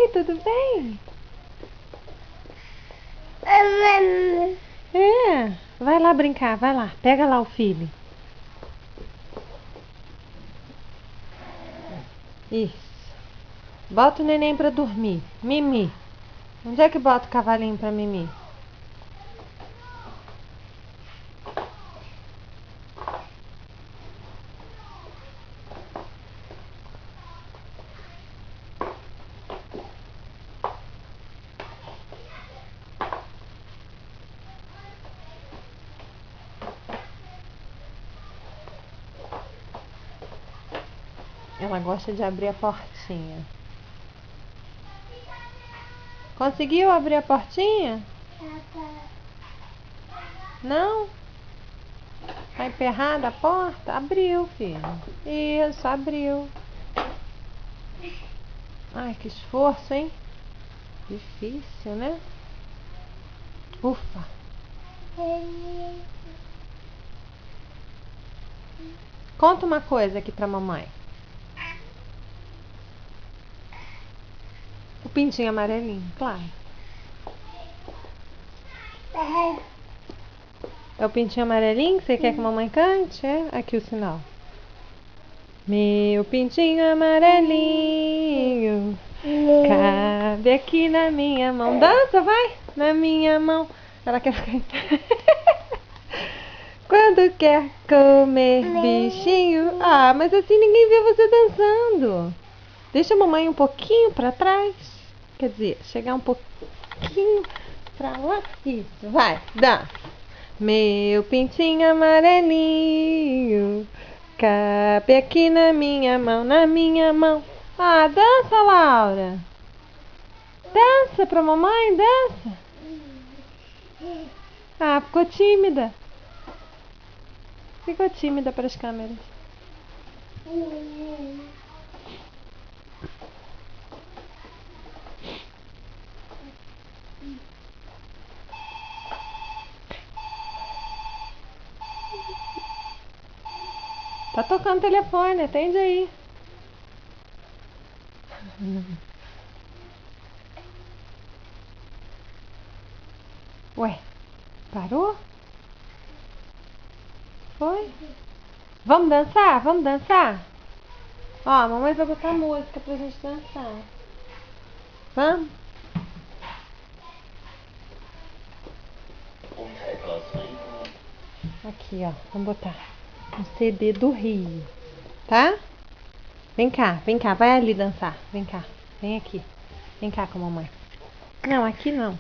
Oi, tudo bem? É, vai lá brincar, vai lá. Pega lá o filho. Isso. Bota o neném pra dormir. Mimi. Onde é que bota o cavalinho pra Mimi? Ela gosta de abrir a portinha. Conseguiu abrir a portinha? Não? Tá emperrada a porta? Abriu, filho. Isso, abriu. Ai, que esforço, hein? Difícil, né? Ufa. Conta uma coisa aqui pra mamãe. O pintinho amarelinho, claro. É o pintinho amarelinho que você quer que a mamãe cante? É? Aqui o sinal. Meu pintinho amarelinho, cabe aqui na minha mão. Dança, vai! Na minha mão. Ela quer ficar em pé. Quando quer comer bichinho. Ah, mas assim ninguém vê você dançando. Deixa a mamãe um pouquinho pra trás. Quer dizer, chegar um pouquinho pra lá. Isso, vai, dança. Meu pintinho amarelinho, cabe aqui na minha mão, na minha mão. Ah, dança, Laura. Dança pra mamãe, dança. Ah, ficou tímida. Ficou tímida para as câmeras. Tá tocando o telefone, atende aí. Ué, parou? Foi? Vamos dançar? Vamos dançar? Ó, a mamãe vai botar música pra gente dançar. Vamos? Aqui, ó, vamos botar um CD do Rio, tá? Vem cá, vai ali dançar. Vem cá, vem aqui. Vem cá com a mamãe. Não, aqui não.